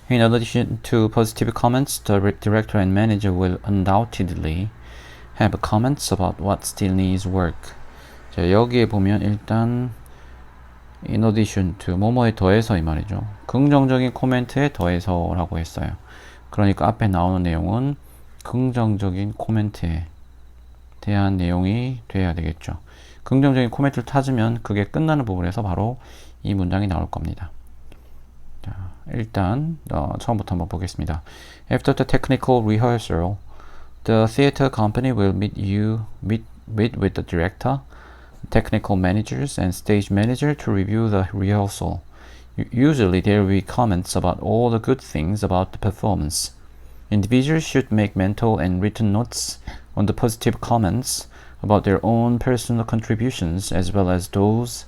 In addition to positive comments, the director and manager will undoubtedly have comments about what still needs work. 자, 여기에 보면 일단 in addition to 뭐뭐에 더해서 이 말이죠. 긍정적인 코멘트에 더해서라고 했어요. 그러니까 앞에 나오는 내용은 긍정적인 코멘트에 대한 내용이 돼야 되겠죠. 긍정적인 코멘트를 찾으면 그게 끝나는 부분에서 바로 이 문장이 나올 겁니다. 자, 일단 처음부터 한번 보겠습니다. After the technical rehearsal, the theater company will meet with the director, technical managers, and stage manager to review the rehearsal. Usually there will be comments about all the good things about the performance. Individuals should make mental and written notes on the positive comments about their own personal contributions as well as those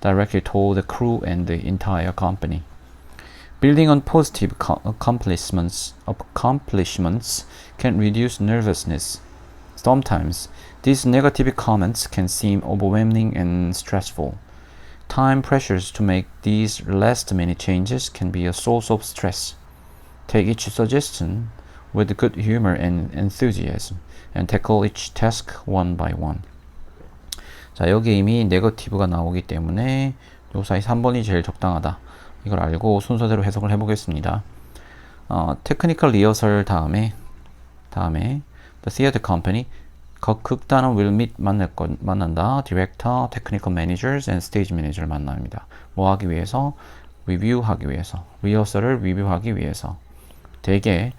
directly toward the crew and the entire company. Building on positive accomplishments can reduce nervousness. Sometimes these negative comments can seem overwhelming and stressful. Time pressures to make these last-minute changes can be a source of stress. Take each suggestion with good humor and enthusiasm and tackle each task one by one. 자, 여기 이미 네거티브가 나오기 때문에 요 사이 3번이 제일 적당하다. 이걸 알고 순서대로 해석을 해보겠습니다. 테크니컬 리허설 다음에 The Theater Company 극단은 will meet 만난다. Director, Technical Managers and Stage Manager를 만납니다. 뭐 하기 위해서? 리뷰하기 위해서. 리허설을 리뷰하기 위해서. 대개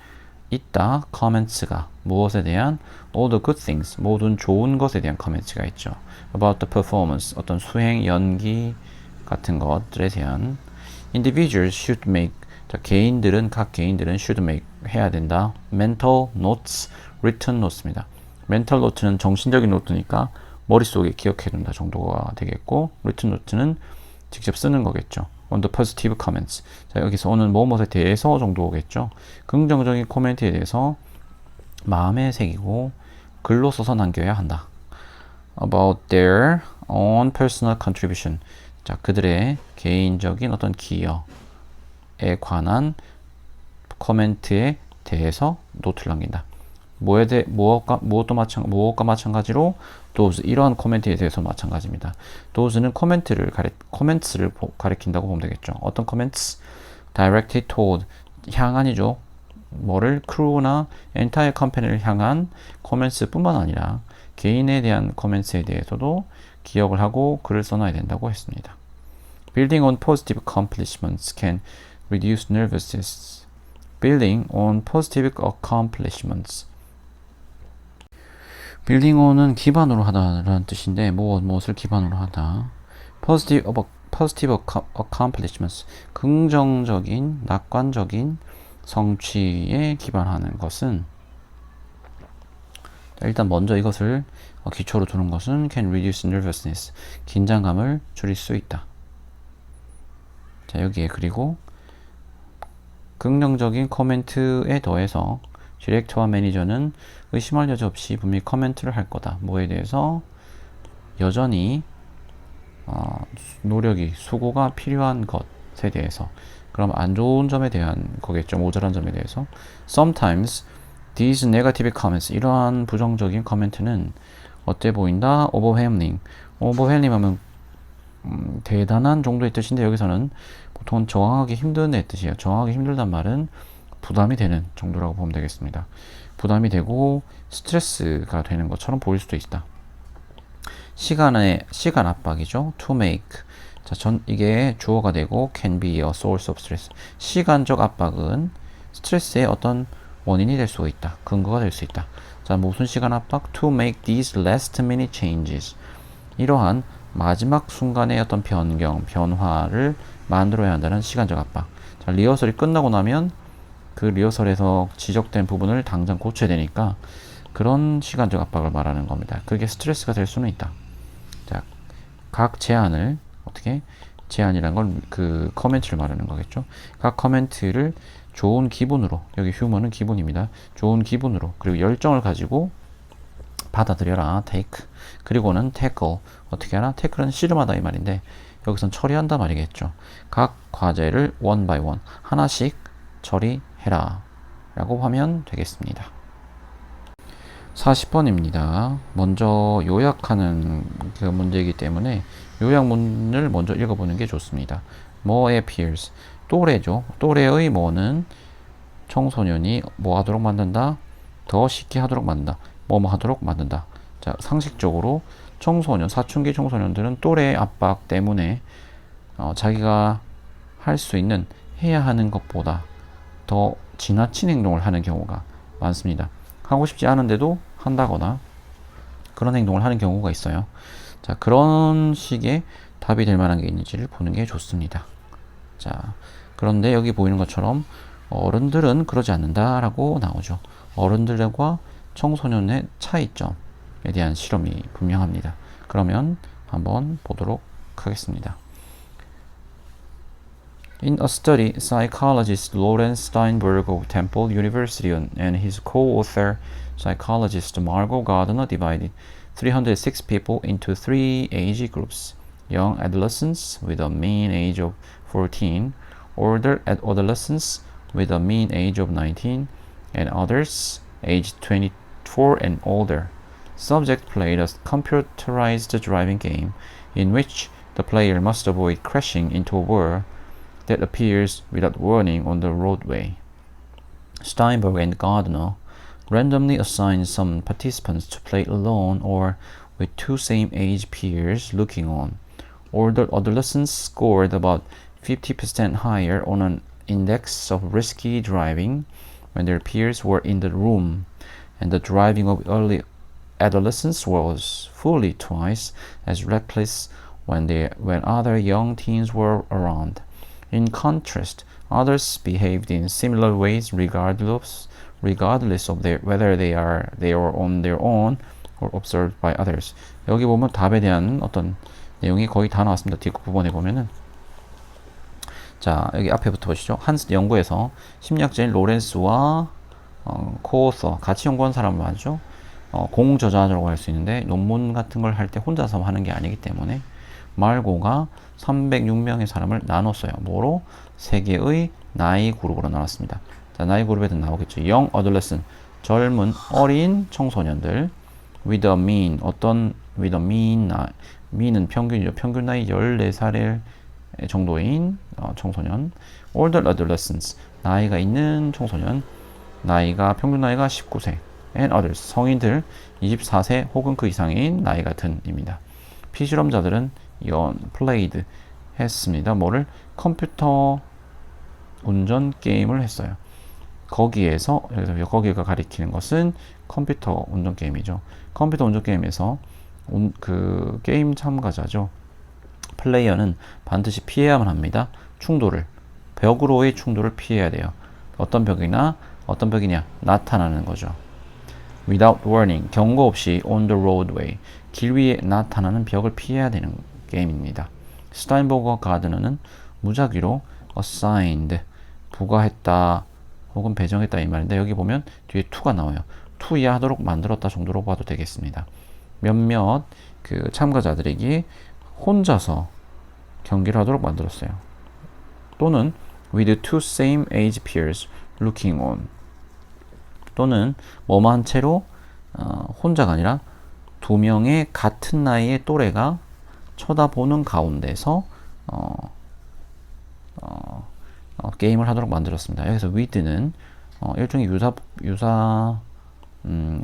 있다. comments가 무엇에 대한? all the good things 모든 좋은 것에 대한 comments가 있죠. about the performance 어떤 수행, 연기 같은 것들에 대한 individuals should make 각 개인들은 should make 해야 된다. mental notes, written notes입니다. mental note는 정신적인 노트니까 머릿속에 기억해 둔다 정도가 되겠고 written note는 직접 쓰는 거겠죠. on the positive comments. 자, 여기서 오는 뭐뭐에 대해서 정도겠죠. 긍정적인 코멘트에 대해서 마음에 새기고 글로 써서 남겨야 한다. about their own personal contribution. 자, 그들의 개인적인 어떤 기여에 관한 코멘트에 대해서 노트를 남긴다. 무엇과 마찬가지로 those 이러한 코멘트에 대해서 마찬가지입니다. those는 코멘트를 가리킨다고 보면 되겠죠. 어떤 comments? directed toward 향한이죠. 뭐를 crew나 entire company를 향한 comments뿐만 아니라 개인에 대한 comments에 대해서도 기억을 하고 글을 써놔야 된다고 했습니다. Building on positive accomplishments can reduce nervousness. Building on positive accomplishments. Building on은 기반으로 하다라는 뜻인데 무엇을 기반으로 하다. Positive accomplishments. 긍정적인, 낙관적인 성취에 기반하는 것은 일단 먼저 이것을 기초로 두는 것은 can reduce nervousness. 긴장감을 줄일 수 있다. 자, 여기에 그리고 긍정적인 코멘트에 더해서 디렉터와 매니저는 의심할 여지 없이 분명히 코멘트를 할 거다. 뭐에 대해서? 여전히 노력이, 수고가 필요한 것에 대해서. 그럼 안 좋은 점에 대한 거겠죠. 모자란 점에 대해서. Sometimes these negative comments, 이러한 부정적인 코멘트는 어때 보인다? overwhelming. overwhelming 하면 대단한 정도의 뜻인데 여기서는 보통 저항하기 힘든 뜻이에요. 저항하기 힘들단 말은 부담이 되는 정도라고 보면 되겠습니다. 부담이 되고 스트레스가 되는 것처럼 보일 수도 있다. 시간 압박이죠. to make. 자, 이게 주어가 되고 can be a source of stress. 시간적 압박은 스트레스의 어떤 원인이 될 수 있다. 근거가 될 수 있다. 자, 무슨 시간 압박? to make these last minute changes. 이러한 마지막 순간의 어떤 변화를 만들어야 한다는 시간적 압박. 자, 리허설이 끝나고 나면 그 리허설에서 지적된 부분을 당장 고쳐야 되니까 그런 시간적 압박을 말하는 겁니다. 그게 스트레스가 될 수는 있다. 자, 각 제안을 어떻게? 제안이란 건 그 커멘트를 말하는 거겠죠. 각 커멘트를 좋은 기분으로, 여기 휴머는 기분입니다. 좋은 기분으로 그리고 열정을 가지고 받아들여라. take. 그리고는 tackle. 어떻게 하나? tackle은 씨름하다 이 말인데 여기선 처리한다 말이겠죠. 각 과제를 one by one 하나씩 처리해라 라고 하면 되겠습니다. 40번입니다. 먼저 요약하는 그 문제이기 때문에 요약문을 먼저 읽어보는 게 좋습니다. 뭐에 appears 또래죠. 또래의 뭐는 청소년이 뭐 하도록 만든다? 더 쉽게 하도록 만든다. 뭐뭐 하도록 만든다. 자, 상식적으로 청소년, 사춘기 청소년들은 또래의 압박 때문에 자기가 할 수 있는 해야 하는 것보다 더 지나친 행동을 하는 경우가 많습니다. 하고 싶지 않은데도 한다거나 그런 행동을 하는 경우가 있어요. 자, 그런 식의 답이 될 만한 게 있는지를 보는 게 좋습니다. 자, 그런데 여기 보이는 것처럼 어른들은 그러지 않는다라고 나오죠. 어른들과 청소년의 차이점에 대한 실험이 분명합니다. 그러면 한번 보도록 하겠습니다. In a study, psychologist Lawrence Steinberg of Temple University and his co-author, psychologist Margot Gardner, divided 306 people into three age groups: young adolescents with a mean age of 14, older adolescents with a mean age of 19, and others aged 24 and older. Subject played a computerized driving game in which the player must avoid crashing into a wall that appears without warning on the roadway. Steinberg and Gardner randomly assigned some participants to play alone or with two same-age peers looking on. Older adolescents scored about 50% higher on an index of risky driving when their peers were in the room, and the driving of early adolescents was fully twice as reckless when other young teens were around. In contrast, others behaved in similar ways regardless of whether they are on their own or observed by others. 여기 보면 답에 대한 어떤 내용이 거의 다 나왔습니다. 뒷부분에 보면은 자, 여기 앞에부터 보시죠. 한 연구에서 심리학자인 로렌스와 코오서 같이 연구한 사람을 말이죠. 공저자라고 할 수 있는데 논문 같은 걸 할 때 혼자서 하는 게 아니기 때문에 말고가 306명의 사람을 나눴어요. 뭐로? 세 개의 나이 그룹으로 나눴습니다. 자, 나이 그룹에도 나오겠죠. young adolescent, 젊은 어린 청소년들. with a mean, with a mean, mean은 평균이죠. 평균 나이 14살 정도인 청소년. older adolescents, 나이가 있는 청소년. 평균 나이가 19세. and others, 성인들 24세 혹은 그 이상인 나이가 든입니다. 피실험자들은 played 했습니다. 뭐를? 컴퓨터 운전 게임을 했어요. 거기가 가리키는 것은 컴퓨터 운전 게임이죠. 컴퓨터 운전 게임에서 그 게임 참가자죠. 플레이어는 반드시 피해야만 합니다. 벽으로의 충돌을 피해야 돼요. 어떤 벽이냐? 나타나는 거죠. Without warning, 경고 없이 on the roadway, 길 위에 나타나는 벽을 피해야 되는 게임입니다. 스타인버그와 가드너는 무작위로 assigned, 부과했다 혹은 배정했다 이 말인데 여기 보면 뒤에 to가 나와요. to 이해하도록 만들었다 정도로 봐도 되겠습니다. 몇몇 그 참가자들에게 혼자서 경기를 하도록 만들었어요. 또는 with two same age peers looking on, 또는 뭐만 채로 혼자가 아니라 두 명의 같은 나이의 또래가 쳐다보는 가운데서 게임을 하도록 만들었습니다. 여기서 with는 일종의 유사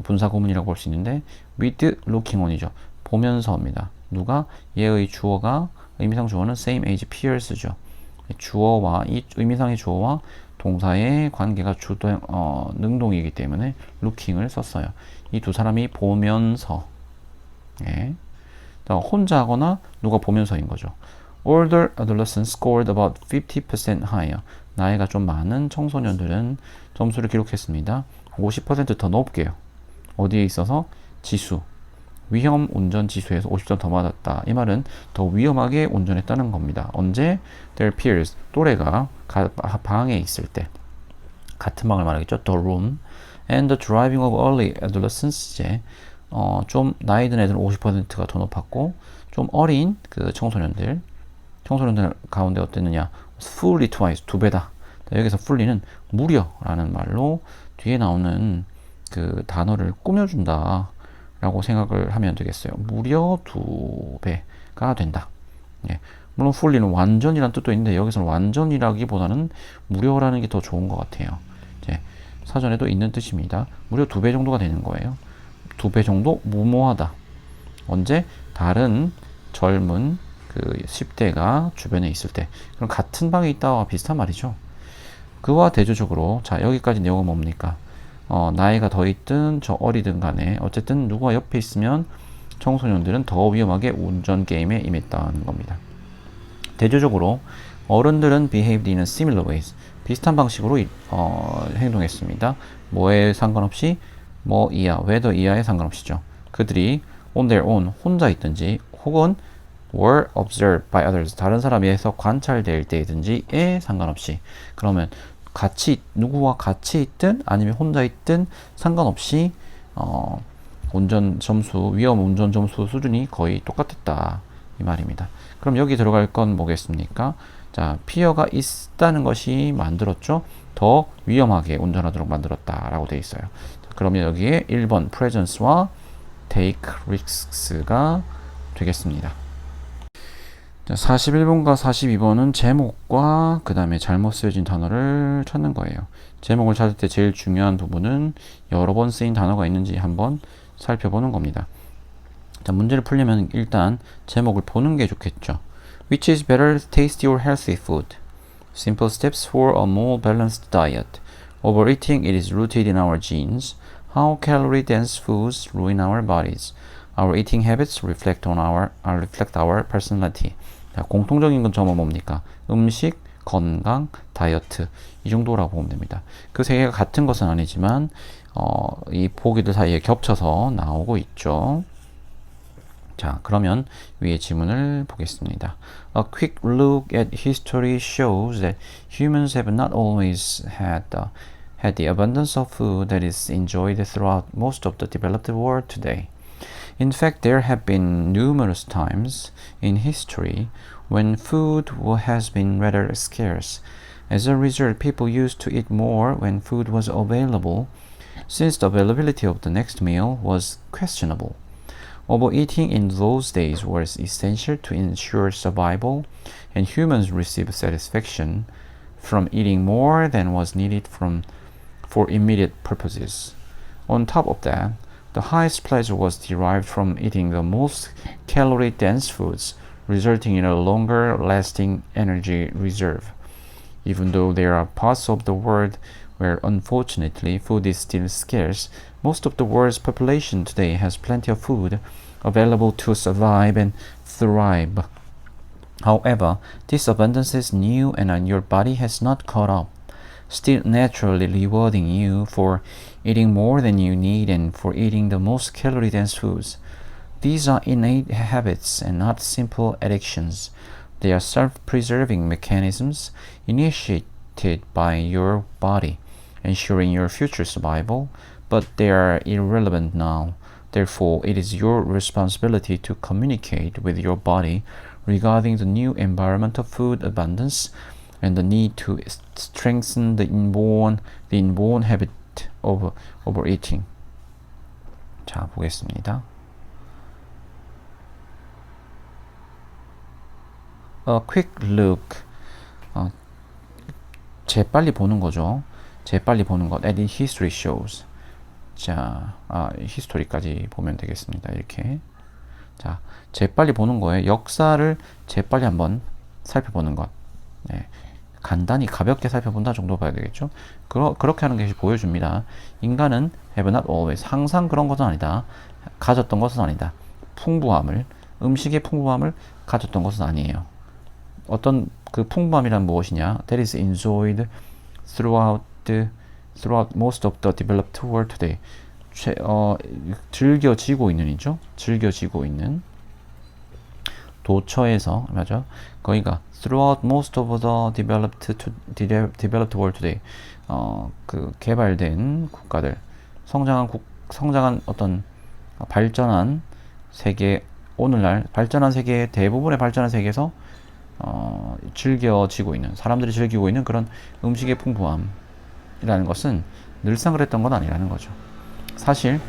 분사 구문이라고 볼 수 있는데 with looking on이죠. 보면서입니다. 누가? 얘의 주어가 의미상 주어는 same age peers죠. 주어와 이 의미상의 주어와 동사의 관계가 능동이기 때문에 looking을 썼어요. 이 두 사람이 보면서, 예. 혼자 하거나 누가 보면서인 거죠. Older adolescents scored about 50% higher. 나이가 좀 많은 청소년들은 점수를 기록했습니다. 50% 더 높게요. 어디에 있어서? 지수. 위험 운전 지수에서 50점 더 맞았다. 이 말은 더 위험하게 운전했다는 겁니다. 언제? Their peers, 또래가 방에 있을 때. 같은 방을 말하겠죠. The room. And the driving of early adolescents, 이제 좀 나이 든 애들은 50%가 더 높았고 좀 어린 그 청소년들 가운데 어땠느냐? Fully twice, 두 배다. 여기서 fully는 무려라는 말로 뒤에 나오는 그 단어를 꾸며준다 라고 생각을 하면 되겠어요. 무려 2배가 된다. 예. 물론 fully는 완전이란 뜻도 있는데 여기서는 완전이라기보다는 무려라는 게 더 좋은 것 같아요. 이제 사전에도 있는 뜻입니다. 무려 2배 정도가 되는 거예요. 2배 정도 무모하다. 언제? 다른 젊은 그 10대가 주변에 있을 때. 그럼 같은 방에 있다와 비슷한 말이죠. 그와 대조적으로 자 여기까지 내용은 뭡니까? 나이가 더 있든 저 어리든 간에 어쨌든 누가 옆에 있으면 청소년들은 더 위험하게 운전 게임에 임했다는 겁니다. 대조적으로 어른들은 behaved in similar ways 비슷한 방식으로 행동했습니다. 뭐에 상관없이 뭐 이하, whether 이하에 상관없이죠. 그들이 on their own 혼자 있든지 혹은 were observed by others 다른 사람에 의해서 관찰될 때이든지에 상관없이 그러면 같이 누구와 같이 있든 아니면 혼자 있든 상관없이 운전 점수 위험 운전 점수 수준이 거의 똑같았다 이 말입니다. 그럼 여기 들어갈 건 뭐겠습니까? 자, 피어가 있다는 것이 만들었죠. 더 위험하게 운전하도록 만들었다라고 되어 있어요. 자, 그러면 여기에 1번 presence와 take risks가 되겠습니다. 자, 41번과 42번은 제목과 그 다음에 잘못 쓰여진 단어를 찾는 거예요. 제목을 찾을 때 제일 중요한 부분은 여러 번 쓰인 단어가 있는지 한번 살펴보는 겁니다. 자, 문제를 풀려면 일단 제목을 보는 게 좋겠죠. Which is better, tasty or healthy food? Simple steps for a more balanced diet. Overeating, it is rooted in our genes. How calorie-dense foods ruin our bodies. Our eating habits reflect our personality. 자, 공통적인 건 점은 뭡니까? 음식, 건강, 다이어트 이 정도라고 보면 됩니다. 그 세 개가 같은 것은 아니지만 이 보기들 사이에 겹쳐서 나오고 있죠. 자, 그러면 위의 지문을 보겠습니다. A quick look at history shows that humans have not always had the abundance of food that is enjoyed throughout most of the developed world today. In fact, there have been numerous times in history when food has been rather scarce. As a result, people used to eat more when food was available, since the availability of the next meal was questionable. Overeating in those days was essential to ensure survival, and humans received satisfaction from eating more than was needed for immediate purposes. On top of that, the highest pleasure was derived from eating the most calorie-dense foods, resulting in a longer-lasting energy reserve. Even though there are parts of the world where unfortunately food is still scarce, most of the world's population today has plenty of food available to survive and thrive. However, this abundance is new and your body has not caught up, still naturally rewarding you for eating more than you need and for eating the most calorie-dense foods. These are innate habits and not simple addictions. They are self-preserving mechanisms initiated by your body, ensuring your future survival, but they are irrelevant now. Therefore, it is your responsibility to communicate with your body regarding the new environment of food abundance and the need to strengthen the inborn habit of overeating. 자, 보겠습니다. A quick look. 재빨리 보는 거죠. 재빨리 보는 것. As history shows. 자, 히스토리까지 보면 되겠습니다. 이렇게. 자, 재빨리 보는 거에 역사를 재빨리 한번 살펴보는 것. 네. 간단히 가볍게 살펴본다 정도 봐야 되겠죠. 그렇게 하는 것이 보여줍니다. 인간은 have not always 항상 그런 것은 아니다. 가졌던 것은 아니다. 풍부함을 음식의 풍부함을 가졌던 것은 아니에요. 어떤 그 풍부함이란 무엇이냐? That is enjoyed throughout most of the developed world today. 즐겨지고 있는이죠. 즐겨지고 있는 도처에서 맞아. 거기가 throughout most of the developed world today. 그 개발된 국가들, 성장한 어떤 발전한 세계 오늘날 발전한 세계의 대부분의 발전한 세계에서 즐겨지고 있는, 사람들이 즐기고 있는 그런 음식의 풍부함이라는 것은 늘상 그랬던 건 아니라는 거죠. 사실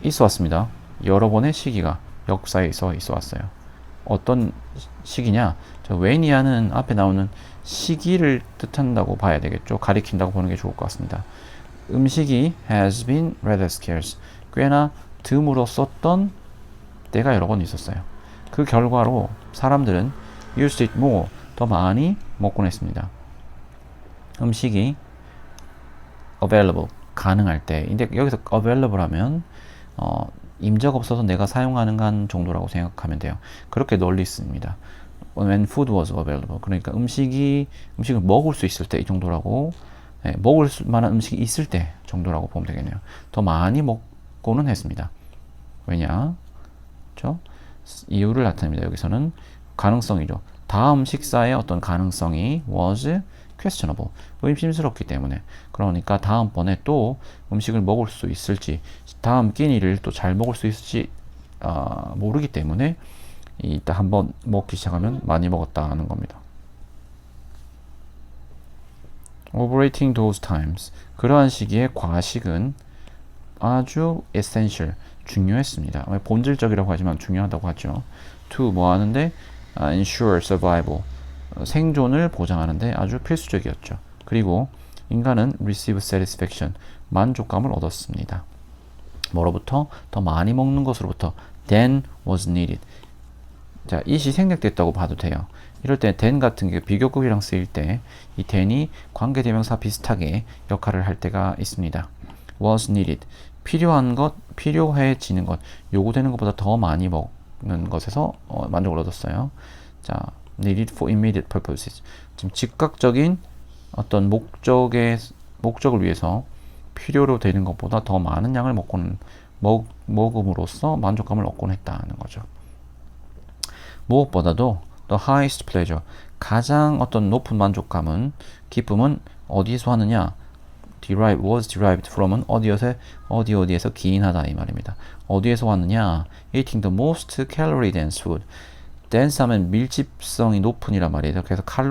있어 왔습니다. 여러 번의 시기가 역사에서 있어 왔어요. 어떤 시기냐? 저 when이라는 앞에 나오는 시기를 뜻한다고 봐야 되겠죠. 가리킨다고 보는 게 좋을 것 같습니다. 음식이 has been rather scarce. 꽤나 드물어 썼던 때가 여러 번 있었어요. 그 결과로 사람들은 used it more, 더 많이 먹곤 했습니다. 음식이 available, 가능할 때. 근데 여기서 available 하면 임자가 없어서 내가 사용하는 한 정도라고 생각하면 돼요. 그렇게 널리 씁니다. When food was available. 그러니까 음식을 먹을 수 있을 때 이 정도라고, 먹을 만한 음식이 있을 때 정도라고 보면 되겠네요. 더 많이 먹고는 했습니다. 왜냐? 그렇죠? 이유를 나타냅니다. 여기서는 가능성이죠. 다음 식사의 어떤 가능성이 was questionable, 의심스럽기 때문에. 그러니까 다음번에 또 음식을 먹을 수 있을지, 다음 끼니를 또 잘 먹을 수 있을지 모르기 때문에 이따 한번 먹기 시작하면 많이 먹었다는 겁니다. Overeating those times, 그러한 시기에 과식은 아주 essential, 중요했습니다. 본질적이라고 하지만 중요하다고 하죠. To 뭐 하는데 ensure survival, 생존을 보장하는데 아주 필수적이었죠. 그리고 인간은 receive satisfaction, 만족감을 얻었습니다. 뭐로부터? 더 많이 먹는 것으로부터. than was needed. 자, it이 생략됐다고 봐도 돼요. 이럴 때 than 같은 게 비교급이랑 쓰일 때 이 than이 관계대명사 비슷하게 역할을 할 때가 있습니다. was needed, 필요한 것, 필요해지는 것, 요구되는 것보다 더 많이 먹는 것에서 만족을 얻었어요. 자, needed for immediate purposes, 지금 즉각적인 어떤 목적을 위해서 필요로 되는 것보다 더 많은 양을 먹음으로써 만족감을 얻곤 했다는 거죠. 무엇보다도 the highest pleasure, 가장 어떤 높은 만족감은, 기쁨은 어디서 하느냐? was derived from은 어디에서 기인하다 이 말입니다. 어디에서 왔느냐? eating the most calorie dense food. dense 하면 밀집성이 높은 이란 말이에요. 그래서 가장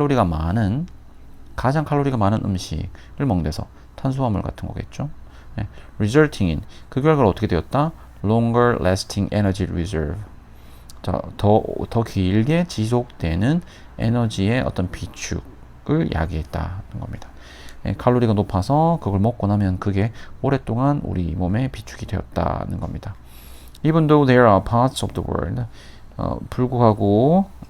칼로리가 많은 음식을 먹는 데서, 탄수화물 같은 거겠죠. 네. resulting in, 그 결과로 어떻게 되었다? longer lasting energy reserve. 자, 더 길게 지속되는 에너지의 어떤 비축을 야기했다는 겁니다. 칼로리가 높아서 그걸 먹고 나면 그게 오랫동안 우리 몸에 비축이 되었다는 겁니다. Even though there are parts of the world,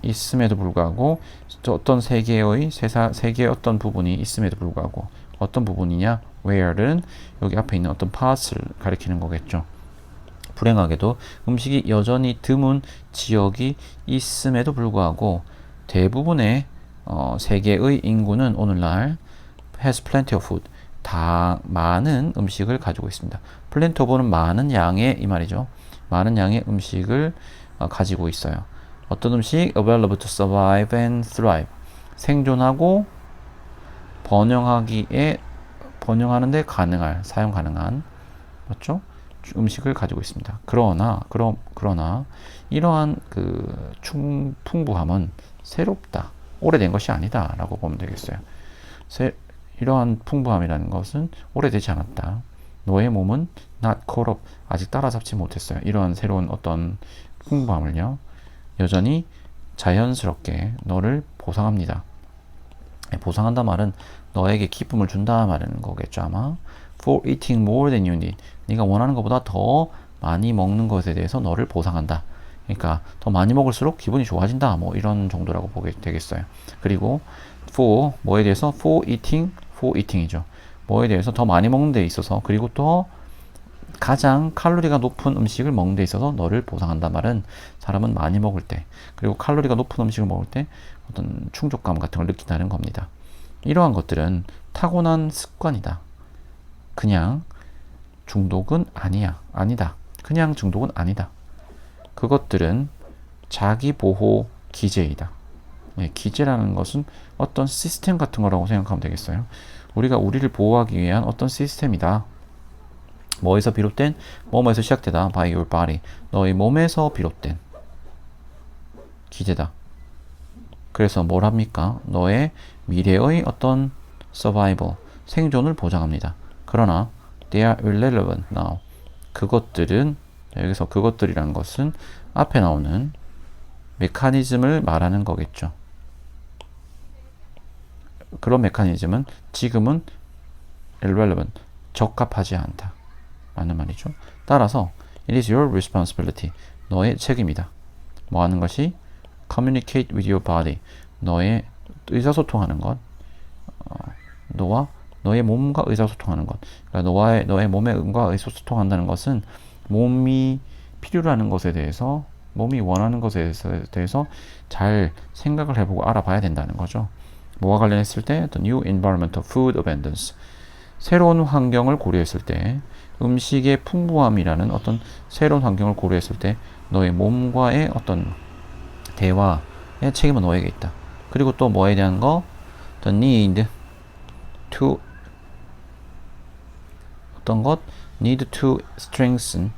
있음에도 불구하고 어떤 세계의 어떤 부분이 있음에도 불구하고, 어떤 부분이냐? where는 여기 앞에 있는 어떤 parts를 가리키는 거겠죠. 불행하게도 음식이 여전히 드문 지역이 있음에도 불구하고 대부분의 세계의 인구는 오늘날 has plenty of food, 다 많은 음식을 가지고 있습니다. plenty of는 많은 양의 이 말이죠. 많은 양의 음식을 가지고 있어요. 어떤 음식? available to survive and thrive, 생존하고 번영하는데 사용 가능한, 맞죠? 음식을 가지고 있습니다. 그러나 이러한 그 풍부함은 새롭다, 오래된 것이 아니다라고 보면 되겠어요. 이러한 풍부함이라는 것은 오래되지 않았다. 너의 몸은 not caught up, 아직 따라잡지 못했어요. 이러한 새로운 어떤 풍부함을요, 여전히 자연스럽게 너를 보상합니다. 보상한다 말은 너에게 기쁨을 준다 말하는 거겠죠, 아마. For eating more than you need, 네가 원하는 것보다 더 많이 먹는 것에 대해서 너를 보상한다. 그러니까 더 많이 먹을수록 기분이 좋아진다, 뭐 이런 정도라고 보게 되겠어요. 그리고 for 뭐에 대해서? for eating이죠. 뭐에 대해서? 더 많이 먹는 데 있어서, 그리고 또 가장 칼로리가 높은 음식을 먹는 데 있어서 너를 보상한다 말은, 사람은 많이 먹을 때, 그리고 칼로리가 높은 음식을 먹을 때 어떤 충족감 같은 걸 느낀다는 겁니다. 이러한 것들은 타고난 습관이다. 그냥 중독은 아니다. 그냥 중독은 아니다. 그것들은 자기 보호 기제이다. 기제라는 것은 어떤 시스템 같은 거라고 생각하면 되겠어요. 우리가 우리를 보호하기 위한 어떤 시스템이다. 뭐에서 비롯된? 뭐에서 시작되다. by your body. 너의 몸에서 비롯된 기제다. 그래서 뭘 합니까? 너의 미래의 어떤 survival, 생존을 보장합니다. 그러나 they are irrelevant now. 그것들은, 여기서 그것들이라는 것은 앞에 나오는 메커니즘을 말하는 거겠죠. 그런 메커니즘은 지금은 irrelevant, 적합하지 않다 라는 말이죠. 따라서 it is your responsibility, 너의 책임이다. 뭐 하는 것이? communicate with your body, 너의 의사소통하는 것, 너와 너의 몸과 의사소통하는 것. 그러니까 너의 몸의 음과 의사소통한다는 것은 몸이 필요로 하는 것에 대해서, 몸이 원하는 것에 대해서 잘 생각을 해보고 알아봐야 된다는 거죠. 뭐와 관련했을 때? The new environmental food abundance, 새로운 환경을 고려했을 때, 음식의 풍부함이라는 어떤 새로운 환경을 고려했을 때 너의 몸과의 어떤 대화의 책임은 너에게 있다. 그리고 또 뭐에 대한 거? The need to 어떤 것? need to strengthen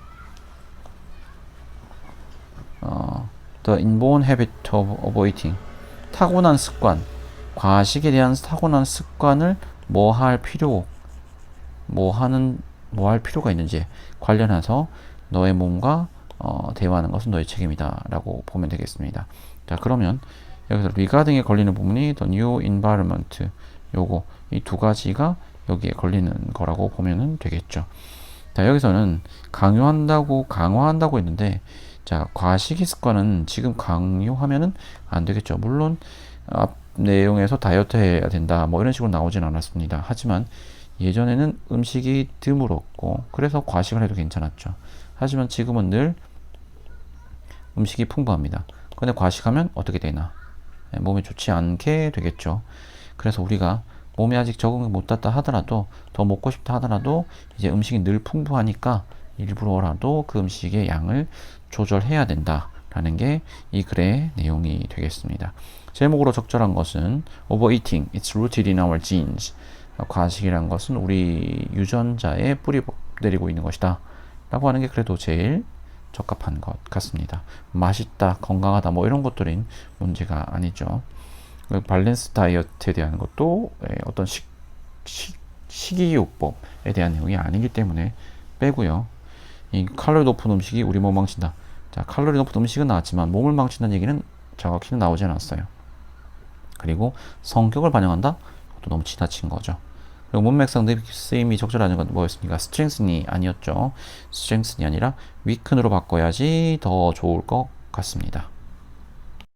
the inborn habit of eating, 타고난 습관, 과식에 대한 타고난 습관을 뭐 할 필요가 있는지 관련해서 너의 몸과 대화하는 것은 너의 책임이다 라고 보면 되겠습니다. 자, 그러면 여기서 regarding에 걸리는 부분이 the new environment, 요거 이 두 가지가 여기에 걸리는 거라고 보면 되겠죠. 자, 여기서는 강화한다고 했는데, 자, 과식의 습관은 지금 강요하면은 안 되겠죠. 물론 앞 내용에서 다이어트 해야 된다 뭐 이런 식으로 나오진 않았습니다. 하지만 예전에는 음식이 드물었고 그래서 과식을 해도 괜찮았죠. 하지만 지금은 늘 음식이 풍부합니다. 근데 과식하면 어떻게 되나? 몸에 좋지 않게 되겠죠. 그래서 우리가 몸이 아직 적응을 못했다 하더라도, 더 먹고 싶다 하더라도 이제 음식이 늘 풍부하니까 일부러라도 그 음식의 양을 조절해야 된다라는 게 이 글의 내용이 되겠습니다. 제목으로 적절한 것은 overeating, it's rooted in our genes. 과식이란 것은 우리 유전자에 뿌리 내리고 있는 것이다 라고 하는 게 그래도 제일 적합한 것 같습니다. 맛있다, 건강하다 뭐 이런 것들은 문제가 아니죠. 밸런스 다이어트에 대한 것도 어떤 식이요법에 대한 내용이 아니기 때문에 빼고요. 이 칼로리 높은 음식이 우리 몸을 망친다. 자, 칼로리 높은 음식은 나왔지만 몸을 망친다는 얘기는 정확히는 나오지 않았어요. 그리고 성격을 반영한다? 또 너무 지나친 거죠. 그리고 문맥상 쓰임이 적절하는 건 뭐였습니까? strengthen이 아니었죠. strengthen이 아니라 weaken으로 바꿔야지 더 좋을 것 같습니다.